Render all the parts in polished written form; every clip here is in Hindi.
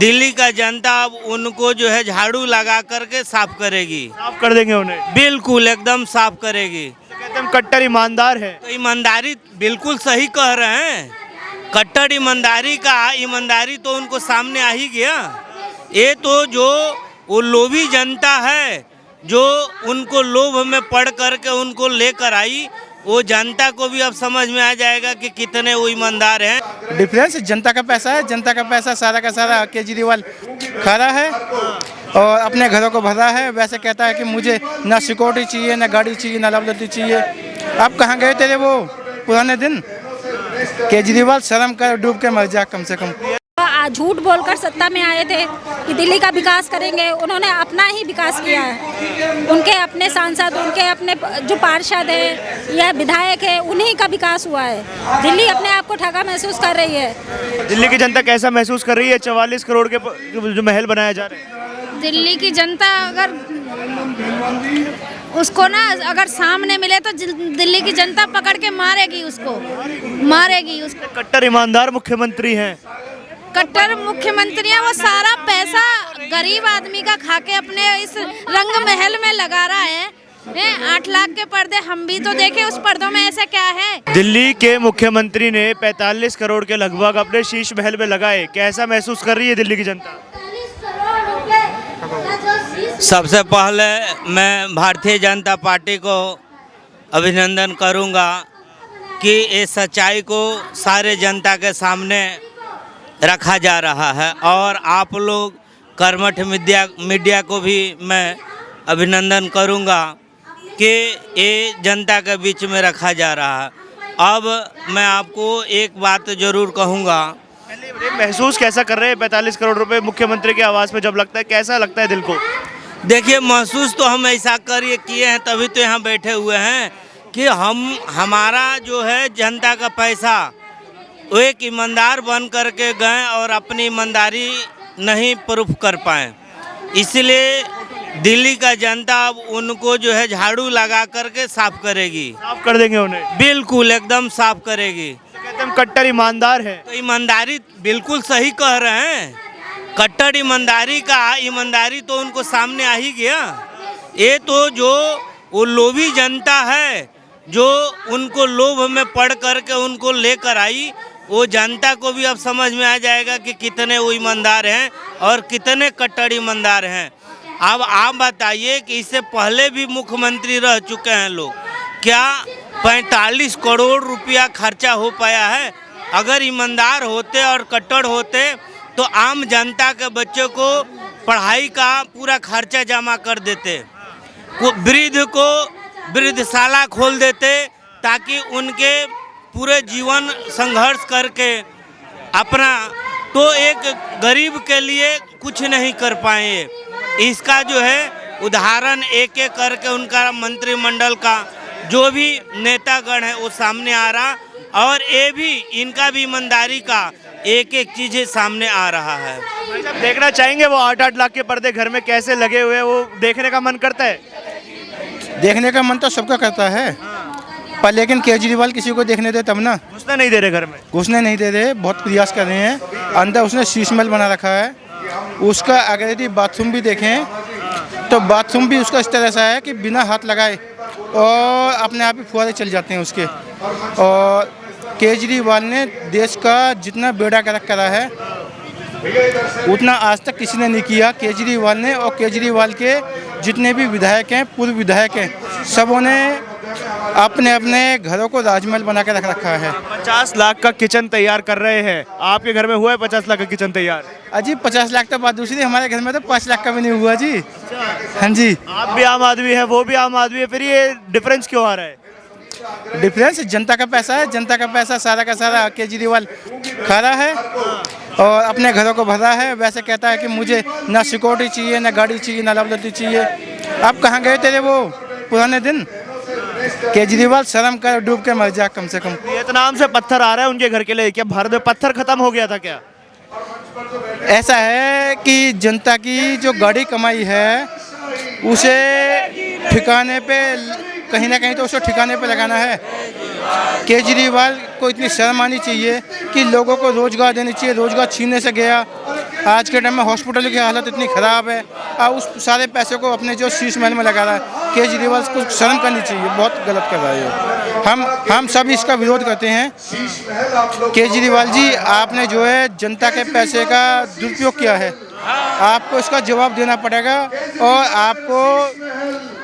दिल्ली का जनता अब उनको जो है झाड़ू लगा करके साफ करेगी। साफ कर देंगे उन्हें। बिल्कुल एकदम साफ करेगी। तो कहते हैं हम कट्टर ईमानदार है। तो ईमानदारी बिल्कुल सही कह रहे हैं। कट्टर ईमानदारी तो उनको सामने आ ही गया। ये तो जो वो लोभी जनता है जो उनको लोभ में पड़ करके उनको लेकर आई, वो जनता को भी अब समझ में आ जाएगा कि कितने वो ईमानदार हैं। डिफरेंस जनता का पैसा है, जनता का पैसा सारा का सारा केजरीवाल खा रहा है और अपने घरों को भरा है। वैसे कहता है कि मुझे ना सिक्योरिटी चाहिए, ना गाड़ी चाहिए, ना लाइबिलिटी चाहिए। अब कहाँ गए तेरे वो पुराने दिन? केजरीवाल शर्म कर डूब के मर जा कम से कम। झूठ बोलकर सत्ता में आए थे कि दिल्ली का विकास करेंगे, उन्होंने अपना ही विकास किया है। उनके अपने सांसद, उनके अपने जो पार्षद हैं या विधायक है, उन्हीं का विकास हुआ है। दिल्ली अपने आप को ठगा महसूस कर रही है। दिल्ली की जनता कैसा महसूस कर रही है 44 करोड़ के जो महल बनाए जा रहे हैं? दिल्ली की जनता अगर उसको ना अगर सामने मिले तो दिल्ली की जनता पकड़ के मारेगी उसको। कट्टर ईमानदार मुख्यमंत्री हैं। कट्टर मुख्यमंत्री है, वो सारा पैसा गरीब आदमी का खा के अपने इस रंग महल में लगा रहा है। 8 लाख के पर्दे हम भी तो देखे, उस पर्दों में ऐसा क्या है? दिल्ली के मुख्यमंत्री ने 45 करोड़ के लगभग अपने शीश महल में लगाए। कैसा महसूस कर रही है दिल्ली की जनता? सबसे पहले मैं भारतीय जनता पार्टी को अभिनंदन करूंगा कि ये सच्चाई को सारे जनता के सामने रखा जा रहा है, और आप लोग कर्मठ मीडिया को भी मैं अभिनंदन करूंगा कि ये जनता के बीच में रखा जा रहा है। अब मैं आपको एक बात ज़रूर कहूंगा। महसूस कैसा कर रहे हैं 45 करोड़ रुपए मुख्यमंत्री के आवास में जब लगता है, कैसा लगता है दिल को? देखिए, महसूस तो हम ऐसा किए हैं, तभी तो यहाँ बैठे हुए हैं कि हमारा जो है जनता का पैसा वो एक ईमानदार बन करके गए और अपनी ईमानदारी नहीं प्रूफ कर पाए। इसलिए दिल्ली का जनता अब उनको जो है झाड़ू लगा करके साफ करेगी। साफ कर देंगे उन्हें। बिल्कुल एकदम साफ करेगी। तो कहते हैं हम कट्टर ईमानदार है। तो ईमानदारी बिल्कुल सही कह रहे हैं। कट्टर ईमानदारी तो उनको सामने आ ही गया। ये तो जो वो लोभी जनता है जो उनको लोभ में पड़ करके उनको लेकर आई, वो जनता को भी अब समझ में आ जाएगा कि कितने वो ईमानदार हैं और कितने कट्टर ईमानदार हैं। अब आप बताइए कि इससे पहले भी मुख्यमंत्री रह चुके हैं लोग, क्या 45 करोड़ रुपया खर्चा हो पाया है? अगर ईमानदार होते और कट्टर होते तो आम जनता के बच्चों को पढ़ाई का पूरा खर्चा जमा कर देते, वृद्ध को वृद्धशाला खोल देते, ताकि उनके पूरे जीवन संघर्ष करके अपना, तो एक गरीब के लिए कुछ नहीं कर पाए। इसका जो है उदाहरण एक एक करके उनका मंत्रिमंडल का जो भी नेतागण है वो सामने आ रहा, और ये भी इनका भी ईमानदारी का एक एक चीज़ सामने आ रहा है। देखना चाहेंगे वो 8-8 लाख के पर्दे घर में कैसे लगे हुए, वो देखने का मन करता है। देखने का मन तो सबका करता है, पर लेकिन केजरीवाल किसी को देखने दे तब ना। घुसने नहीं दे रहे घर में। घुसने नहीं दे रहे, बहुत प्रयास कर रहे हैं। अंदर उसने शीश महल बना रखा है। उसका अगर यदि बाथरूम भी देखें तो बाथरूम भी उसका इस तरह सा है कि बिना हाथ लगाए और अपने आप ही फुहारे चल जाते हैं उसके। और केजरीवाल ने देश का जितना बेड़ा गर्क करा है उतना आज तक किसी ने नहीं किया। केजरीवाल ने और केजरीवाल के जितने भी विधायक हैं, पूर्व विधायक हैं, सबों ने अपने अपने घरों को राजमहल बना के रख रखा है। 50 लाख का किचन तैयार कर रहे हैं। आपके घर में हुआ है 50 लाख का किचन तैयार? अजी 50 लाख तो बात दूसरी, हमारे घर में तो 5 लाख का भी नहीं हुआ जी। हाँ जी। आप भी आम आदमी है, वो भी आम आदमी है, फिर ये डिफरेंस क्यों आ रहा है? डिफरेंस जनता का पैसा है, जनता का पैसा सारा का सारा केजरीवाल खा रहा है और अपने घरों को भरा है। वैसे कहता है कि मुझे ना सिक्योरिटी चाहिए, ना गाड़ी चाहिए, ना लाइबिलिटी चाहिए। अब कहाँ गए तेरे वो पुराने दिन? केजरीवाल शर्म कर डूब के मर जा कम से कम। वियतनाम से पत्थर आ रहा है उनके घर के लिए, क्या भारत में पत्थर खत्म हो गया था क्या? ऐसा है कि जनता की जो गाड़ी कमाई है उसे ठिकाने पे, कहीं ना कहीं तो उसे ठिकाने पे लगाना है। केजरीवाल को इतनी शर्म आनी चाहिए कि लोगों को रोजगार देनी चाहिए। रोजगार छीनने से गया आज के टाइम में हॉस्पिटल की हालत इतनी ख़राब है, और उस सारे पैसे को अपने जो शीश महल में लगा रहा है। केजरीवाल को शर्म करनी चाहिए, बहुत गलत कर रहा है। हम सब इसका विरोध करते हैं। केजरीवाल जी, आपने जो है जनता के पैसे का दुरुपयोग किया है, आपको इसका जवाब देना पड़ेगा और आपको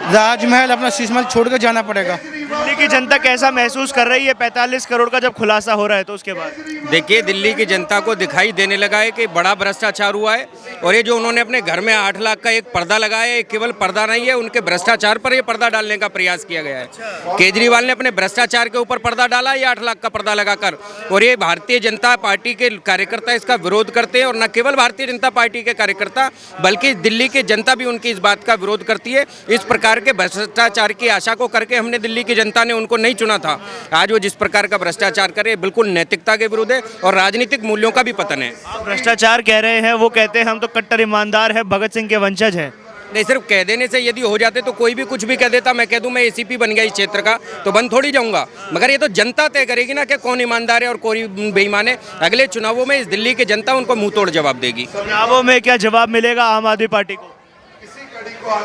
राजमहल अपना शीश महल छोड़ कर जाना पड़ेगा। दिल्ली की जनता कैसा महसूस कर रही है 45 करोड़ का जब खुलासा हो रहा है तो उसके बाद? देखिए, दिल्ली की जनता को दिखाई देने लगा है कि बड़ा भ्रष्टाचार हुआ है, और ये जो उन्होंने अपने घर में 8 लाख का एक पर्दा लगाया है, केवल पर्दा नहीं है, उनके भ्रष्टाचार पर ये पर्दा डालने का प्रयास किया गया है। केजरीवाल ने अपने भ्रष्टाचार के ऊपर पर्दा डाला, ये 8 लाख का पर्दा लगाकर, और ये भारतीय जनता पार्टी के कार्यकर्ता इसका विरोध करते हैं, और न केवल भारतीय जनता पार्टी के कार्यकर्ता बल्कि दिल्ली की जनता भी उनकी इस बात का विरोध करती है। इस प्रकार के भ्रष्टाचार की आशा को करके हमने दिल्ली की जनता ने उनको नहीं चुना था। आज वो जिस प्रकार का भ्रष्टाचार करे, बिल्कुल नैतिकता के विरुद्ध है और राजनीतिक मूल्यों का भी पतन है। आप भ्रष्टाचार कह रहे हैं, वो कहते हैं हम तो कट्टर ईमानदार है, भगत सिंह के वंशज हैं। नहीं, सिर्फ कह देने से यदि हो जाते तो कोई भी कुछ भी कह देता। मैं कह दूं मैं एसीपी बन गया इस क्षेत्र का तो बन थोड़ी जाऊंगा, मगर ये तो जनता तय करेगी ना कि कौन ईमानदार है और कौन बेईमान है। अगले चुनावों में इस दिल्ली की जनता उनको मुंह तोड़ जवाब देगी। चुनावों में क्या जवाब मिलेगा आम आदमी पार्टी को?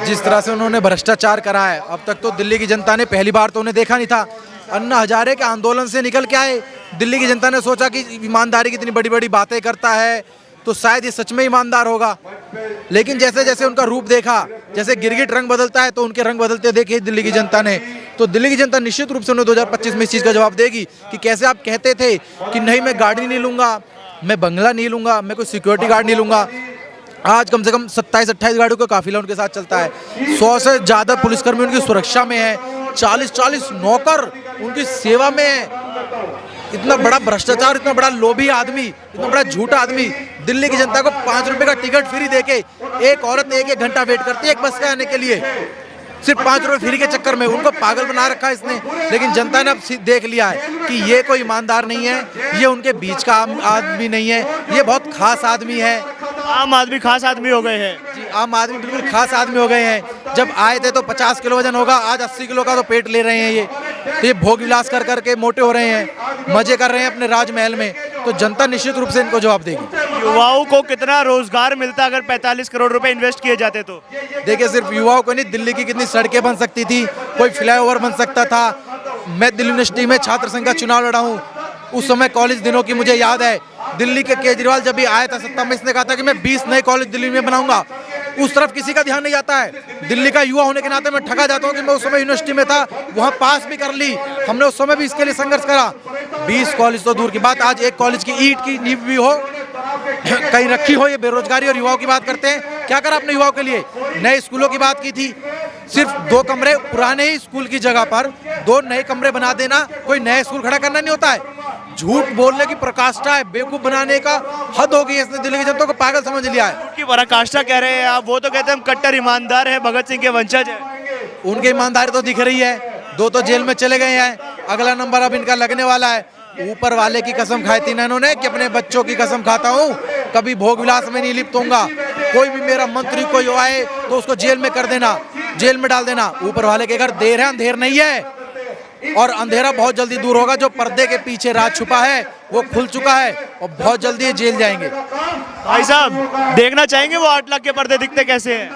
जिस तरह से उन्होंने भ्रष्टाचार करा है, अब तक तो दिल्ली की जनता ने पहली बार तो उन्हें देखा नहीं था। अन्ना हजारे के आंदोलन से निकल के आए, दिल्ली की जनता ने सोचा कि ईमानदारी की इतनी बड़ी बड़ी बातें करता है तो शायद ये सच में ईमानदार होगा, लेकिन जैसे जैसे उनका रूप देखा, जैसे गिरगिट रंग बदलता है तो उनके रंग बदलते देखे दिल्ली की जनता ने। तो दिल्ली की जनता निश्चित रूप से उन्हें 2025 में इस चीज़ का जवाब देगी कि कैसे आप कहते थे कि नहीं मैं गाड़ी नहीं लूँगा, मैं बंगला नहीं लूँगा, मैं कोई सिक्योरिटी गार्ड नहीं लूँगा। आज कम से कम 27-28 गाड़ियों का काफिला उनके साथ चलता है, 100 से ज़्यादा पुलिसकर्मी उनकी सुरक्षा में है, 40-40 नौकर उनकी सेवा में है। इतना बड़ा भ्रष्टाचार, इतना बड़ा लोभी आदमी, इतना बड़ा झूठा आदमी दिल्ली की जनता को 5 रुपए का टिकट फ्री देके एक औरत 1-1 घंटा वेट करती है एक बस के आने के लिए, सिर्फ 5 रुपए फ्री के चक्कर में। उनको पागल बना रखा है इसने, लेकिन जनता ने अब देख लिया है कि ये कोई ईमानदार नहीं है, ये उनके बीच का आदमी नहीं है, ये बहुत खास आदमी है। आम आदमी खास आदमी हो गए हैं जी, आम आदमी बिल्कुल खास आदमी हो गए हैं। जब आए थे तो 50 किलो वजन होगा, आज 80 किलो का तो पेट ले रहे हैं ये। तो ये भोग विलास कर करके मोटे हो रहे हैं, मजे कर रहे हैं अपने राजमहल में। तो जनता निश्चित रूप से इनको जवाब देगी। युवाओं को कितना रोजगार मिलता अगर 45 करोड़ रुपए इन्वेस्ट किए जाते तो? देखिए, सिर्फ युवाओं को नहीं, दिल्ली की कितनी सड़कें बन सकती थी, कोई फ्लाईओवर बन सकता था। मैं दिल्ली यूनिवर्सिटी में छात्र संघ का चुनाव लड़ा हूँ, उस समय कॉलेज दिनों की मुझे याद है। दिल्ली के केजरीवाल जब भी आया था सत्ता में, इसने कहा था कि मैं 20 नए कॉलेज दिल्ली में बनाऊंगा। उस तरफ किसी का ध्यान नहीं जाता है। दिल्ली का युवा होने के नाते मैं ठगा जाता हूँ कि मैं उस समय यूनिवर्सिटी में था, वहाँ पास भी कर ली, हमने उस समय भी इसके लिए संघर्ष करा। 20 कॉलेज तो दूर की बात, आज एक कॉलेज की ईंट की नींव भी हो कहीं रखी हो। ये बेरोजगारी और युवाओं की बात करते हैं, क्या करा आपने युवाओं के लिए? नए स्कूलों की बात की थी, सिर्फ 2 कमरे पुराने ही स्कूल की जगह पर 2 नए कमरे बना देना, कोई नया स्कूल खड़ा करना नहीं होता है। झूठ बोलने की पराकाष्ठा है, बेवकूफ बनाने का हद हो गई है। इसने दिल्ली की जनता को पागल समझ लिया है। की पराकाष्ठा कह रहे हैं आप, वो तो कहते हैं हम कट्टर ईमानदार है, भगत सिंह के वंशज है। उनकी ईमानदारी तो दिख रही है, 2 तो जेल में चले गए हैं, अगला नंबर अब इनका लगने वाला है। ऊपर वाले की कसम खाई थी ना इन्होंने कि अपने बच्चों की कसम खाता हूँ, कभी भोग विलास में नहीं लिप्त होऊंगा। कोई भी मेरा मंत्री कोई आए तो उसको जेल में कर देना, जेल में डाल देना। ऊपर वाले के घर देर है, अंधेर नहीं है, और अंधेरा बहुत जल्दी दूर होगा। जो पर्दे के पीछे राज छुपा है वो खुल चुका है और बहुत जल्दी ये जेल जाएंगे। भाई साहब, देखना चाहेंगे वो 8 लाख के पर्दे दिखते कैसे हैं?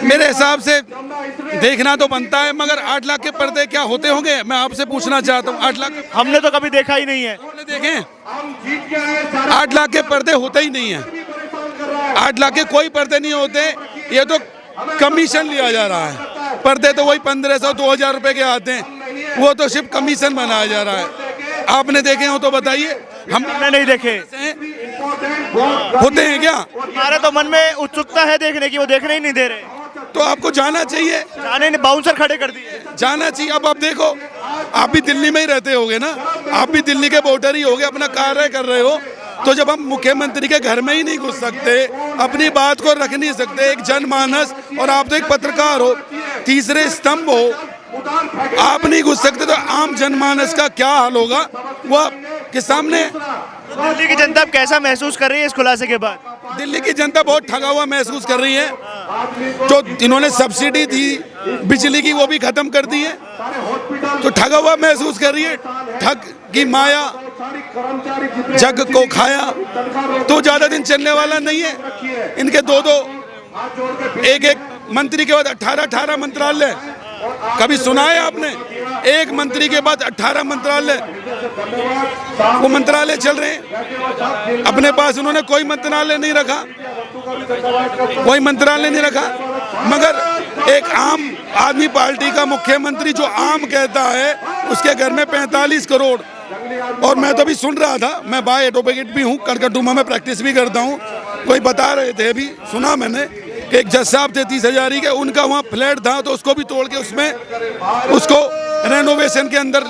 मेरे हिसाब से देखना तो बनता है, मगर 8 लाख के पर्दे क्या होते होंगे, मैं आपसे पूछना चाहता हूँ। 8 लाख हमने तो कभी देखा ही नहीं है। आपने देखे? 8 लाख के पर्दे होते ही नहीं है। 8 लाख के कोई पर्दे नहीं होते, ये तो कमीशन लिया जा रहा है। पर्दे तो वही 1500-2000 रुपए के आते हैं, वो तो सिर्फ कमीशन बनाया जा रहा है। आपने देखे हो तो बताइए। हमने नहीं देखे। होते हैं क्या? हमारे तो मन में उत्सुकता है देखने की, वो देखने ही नहीं दे रहे। तो आपको जाना चाहिए। जाने नहीं, बाउंसर खड़े कर दिए। जाना चाहिए। अब आप देखो, आप भी दिल्ली में ही रहते होगे ना, आप भी दिल्ली के वोटर ही होगे, अपना कार्य कर रहे हो। तो जब हम मुख्यमंत्री के घर में ही नहीं घुस सकते, अपनी बात को रख नहीं सकते, एक जनमानस, और आप तो एक पत्रकार हो, तीसरे स्तंभ हो, आप नहीं घुस सकते, तो आम जनमानस का क्या हाल होगा वो आपके सामने। दिल्ली की जनता अब कैसा महसूस कर रही है इस खुलासे के बाद? दिल्ली की जनता बहुत ठगा हुआ महसूस कर रही है। जो इन्होंने सब्सिडी थी बिजली की वो भी खत्म कर दी है, तो ठगा हुआ महसूस कर रही है। ठग की माया जग को खाया तो ज़्यादा दिन चलने वाला नहीं है। इनके दो एक मंत्री के बाद 18 मंत्रालय, कभी सुना है आपने? एक मंत्री के बाद 18 मंत्रालय, वो मंत्रालय चल रहे हैं। अपने पास उन्होंने कोई मंत्रालय नहीं रखा, मगर एक आम आदमी पार्टी का मुख्यमंत्री जो आम कहता है, उसके घर में 45 करोड़। और मैं तो अभी सुन रहा था, मैं बाय एडवोकेट भी हूँ, कड़कटुमा में प्रैक्टिस भी करता हूँ। कोई बता रहे थे, अभी सुना मैंने कि एक जज साहब थे 30,000 के, उनका वहाँ फ्लैट था तो उसको भी तोड़ के उसको रेनोवेशन के अंदर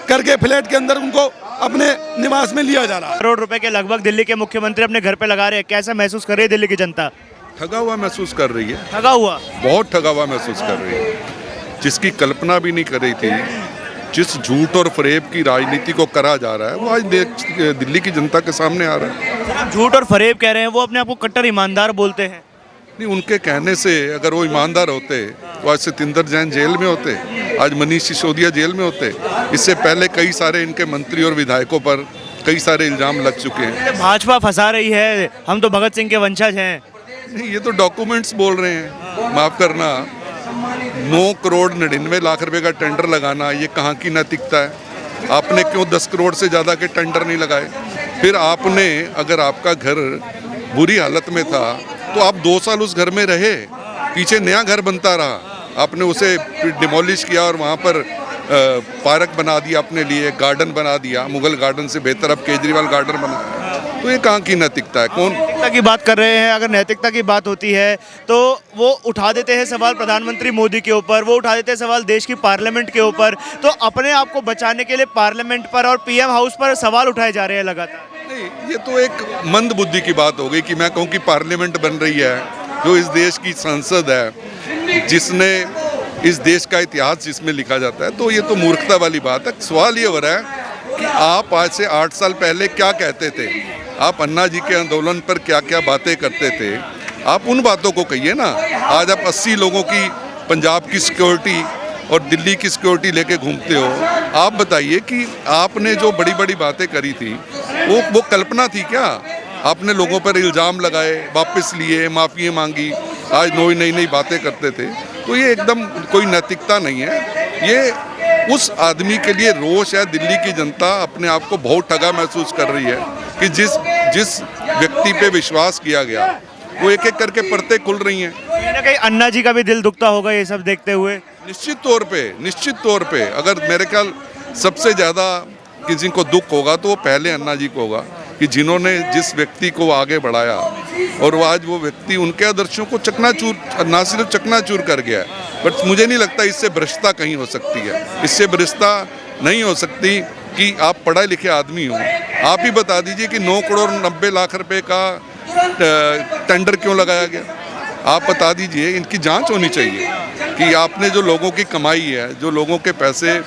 करके फ्लैट के अंदर उनको अपने निवास में लिया जा रहा है। करोड़ रुपए के लगभग दिल्ली के मुख्यमंत्री अपने घर पे लगा रहे हैं, कैसा महसूस कर रही है दिल्ली की जनता? ठगा हुआ महसूस कर रही है, ठगा हुआ, बहुत ठगा हुआ महसूस कर रही है। जिसकी कल्पना भी नहीं कर रही थी, जिस झूठ और फरेब की राजनीति को करा जा रहा है, वो आज दिल्ली की जनता के सामने आ रहा है। आप झूठ और फरेब कह रहे हैं, वो अपने आप को कट्टर ईमानदार बोलते हैं। नहीं, उनके कहने से अगर वो ईमानदार होते तो आज सतिंदर जैन जेल में होते, आज मनीष सिसोदिया जेल में होते। इससे पहले कई सारे इनके मंत्री और विधायकों पर कई सारे इल्जाम लग चुके हैं। भाजपा फंसा रही है, हम तो भगत सिंह के वंशज हैं। नहीं, ये तो डॉक्यूमेंट्स बोल रहे हैं। माफ़ करना, 9 करोड़ 99 लाख रुपए का टेंडर लगाना, ये कहाँ की नैतिकता है? आपने क्यों 10 करोड़ से ज़्यादा के टेंडर नहीं लगाए? फिर आपने, अगर आपका घर बुरी हालत में था तो आप 2 साल उस घर में रहे, पीछे नया घर बनता रहा, आपने उसे डिमोलिश किया और वहाँ पर पार्क बना दिया, अपने लिए गार्डन बना दिया, मुगल गार्डन से बेहतर अब केजरीवाल गार्डन बना। तो ये कहाँ की नैतिकता है? कौन नैतिकता की बात कर रहे हैं? अगर नैतिकता की बात होती है तो वो उठा देते हैं सवाल प्रधानमंत्री मोदी के ऊपर, वो उठा देते हैं सवाल देश की पार्लियामेंट के ऊपर। तो अपने आप को बचाने के लिए पार्लियामेंट पर और पीएम हाउस पर सवाल उठाए जा रहे हैं लगातार। नहीं, ये तो एक मंद बुद्धि की बात हो गई कि मैं कहूँ कि पार्लियामेंट बन रही है, जो इस देश की संसद है, जिसने इस देश का इतिहास जिसमें लिखा जाता है, तो ये तो मूर्खता वाली बात है। सवाल ये हो रहा है कि आप आज से 8 साल पहले क्या कहते थे, आप अन्ना जी के आंदोलन पर क्या क्या बातें करते थे, आप उन बातों को कहिए ना। आज आप 80 लोगों की पंजाब की सिक्योरिटी और दिल्ली की सिक्योरिटी लेके घूमते हो। आप बताइए कि आपने जो बड़ी बड़ी बातें करी थी वो कल्पना थी क्या? आपने लोगों पर इल्ज़ाम लगाए, वापस लिए, माफ़ी मांगी, आज नई नई बातें करते थे। तो ये एकदम कोई नैतिकता नहीं है। ये उस आदमी के लिए रोष है। दिल्ली की जनता अपने आप को बहुत ठगा महसूस कर रही है कि जिस व्यक्ति पे विश्वास किया गया, वो एक एक करके परतें खुल रही हैं। कहीं ना कहीं अन्ना जी का भी दिल दुखता होगा ये सब देखते हुए। निश्चित तौर पे अगर मेरे ख्याल सबसे ज़्यादा किसी को दुख होगा तो वो पहले अन्ना जी को होगा कि जिन्होंने जिस व्यक्ति को आगे बढ़ाया और वो आज वो व्यक्ति उनके आदर्शों को चकनाचूर, ना सिर्फ चकनाचूर कर गया है, बट मुझे नहीं लगता इससे भ्रष्टता कहीं हो सकती है। इससे भ्रष्टता नहीं हो सकती कि आप पढ़े लिखे आदमी हो। आप ही बता दीजिए कि 9 करोड़ 90 लाख रुपए का टेंडर क्यों लगाया गया? आप बता दीजिए। इनकी जांच होनी चाहिए कि आपने जो लोगों की कमाई है, जो लोगों के पैसे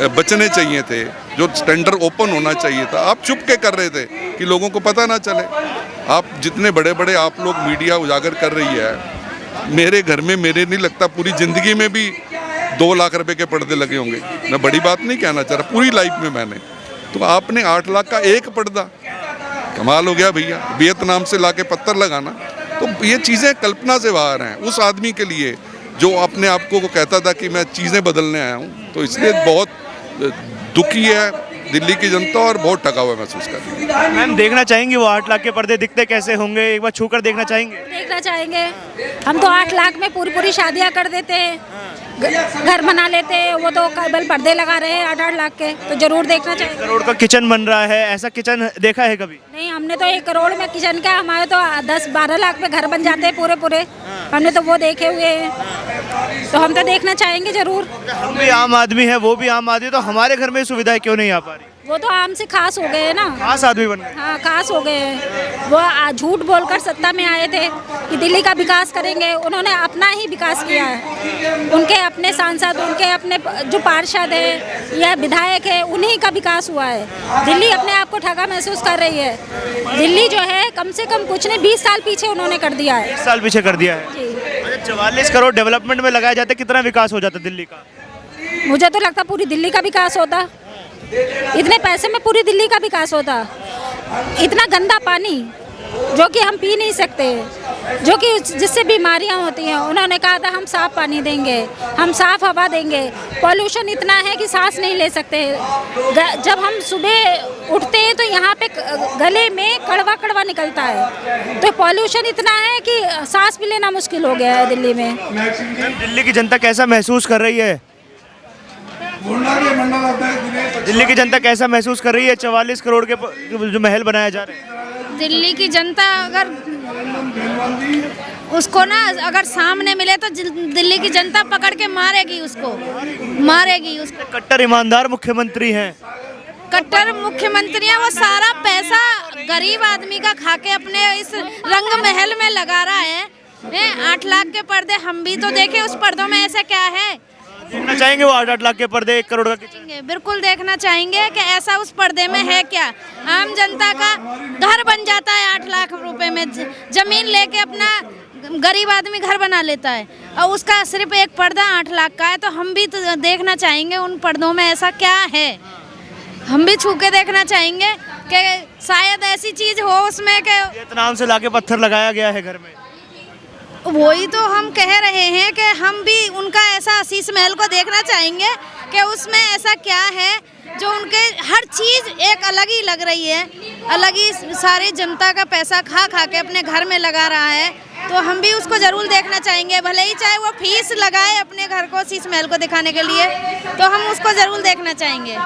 बचने चाहिए थे, जो टेंडर ओपन होना चाहिए था, आप चुप के कर रहे थे कि लोगों को पता ना चले। आप जितने बड़े बड़े आप लोग मीडिया उजागर कर रही है, मेरे घर में मेरे नहीं लगता पूरी ज़िंदगी में भी 2 लाख रुपए के पर्दे लगे होंगे। मैं बड़ी बात नहीं कहना चाह रहा, पूरी लाइफ में मैंने। तो आपने 8 लाख का एक पर्दा, कमाल हो गया भैया। वियतनाम से लाके पत्थर लगाना, तो ये चीज़ें कल्पना से बाहर हैं उस आदमी के लिए जो अपने आप को कहता था कि मैं चीज़ें बदलने आया हूँ। तो इसलिए बहुत दुखी है दिल्ली की जनता और बहुत ठगा हुआ महसूस कर रही है। मैम, देखना चाहेंगे वो 8 लाख के पर्दे दिखते कैसे होंगे? एक बार छूकर देखना चाहेंगे? देखना चाहेंगे। हम तो 8 लाख में पूरी शादियां कर देते हैं, घर बना लेते हैं। वो तो केवल पर्दे लगा रहे हैं 8-8 लाख के, तो जरूर देखना चाहिए। करोड़ का किचन बन रहा है, ऐसा किचन देखा है कभी? नहीं, हमने तो 1 करोड़ में किचन का, हमारे तो 10-12 लाख में घर बन जाते हैं पूरे। हमने तो वो देखे हुए हैं, तो हम तो देखना चाहेंगे जरूर। हम भी आम आदमी है, वो भी आम आदमी, तो हमारे घर में सुविधाएं क्यों नहीं आ पा रही? वो तो आम से खास हो गए ना, खास आदमी बन गए। हाँ, खास हो गए हैं। वो झूठ बोलकर सत्ता में आए थे कि दिल्ली का विकास करेंगे, उन्होंने अपना ही विकास किया है। उनके अपने सांसद, उनके अपने जो पार्षद है या विधायक है, उन्हीं का विकास हुआ है। दिल्ली अपने आप को ठगा महसूस कर रही है। दिल्ली जो है कम से कम कुछ नहीं 20 साल पीछे उन्होंने कर दिया है। 20 साल पीछे कर दिया है। 44 करोड़ डेवलपमेंट में लगाए जाते, कितना विकास हो जाता दिल्ली का? मुझे तो लगता पूरी दिल्ली का विकास होता, इतने पैसे में पूरी दिल्ली का विकास होता। इतना गंदा पानी जो कि हम पी नहीं सकते, जो कि जिससे बीमारियां होती हैं। उन्होंने कहा था हम साफ पानी देंगे, हम साफ हवा देंगे। पॉल्यूशन इतना है कि सांस नहीं ले सकते। जब हम सुबह उठते हैं तो यहाँ पे गले में कड़वा कड़वा निकलता है। तो पॉल्यूशन इतना है कि सांस भी लेना मुश्किल हो गया है दिल्ली में। दिल्ली की जनता कैसा महसूस कर रही है? दिल्ली की जनता कैसा महसूस कर रही है 44 करोड़ के जो महल बनाया जा रहे हैं? दिल्ली की जनता अगर उसको ना अगर सामने मिले तो दिल्ली की जनता पकड़ के मारेगी उसको। कट्टर ईमानदार मुख्यमंत्री हैं। कट्टर मुख्यमंत्री हैं, वो सारा पैसा गरीब आदमी का खा के अपने इस रंग महल में लगा रहा है। 8 लाख के पर्दे, हम भी तो देखे उस पर्दों में ऐसा क्या है। देखना चाहेंगे वो 8-8 लाख के पर्दे 1 करोड़ का किचन? बिल्कुल देखना चाहेंगे कि ऐसा उस पर्दे में है क्या। आम जनता का घर बन जाता है 8 लाख रुपए में, जमीन लेके अपना गरीब आदमी घर बना लेता है, और उसका सिर्फ एक पर्दा 8 लाख का है। तो हम भी तो देखना चाहेंगे उन पर्दों में ऐसा क्या है। हम भी छू के देखना चाहेंगे कि शायद ऐसी चीज हो उसमें कि वियतनाम से लाके पत्थर लगाया गया है घर में। वही तो हम कह रहे हैं कि हम भी उनका ऐसा शीश महल को देखना चाहेंगे कि उसमें ऐसा क्या है जो उनके हर चीज़ एक अलग ही लग रही है, अलग ही सारी जनता का पैसा खा खा के अपने घर में लगा रहा है। तो हम भी उसको ज़रूर देखना चाहेंगे, भले ही चाहे वो फीस लगाए अपने घर को शीश महल को दिखाने के लिए, तो हम उसको ज़रूर देखना चाहेंगे।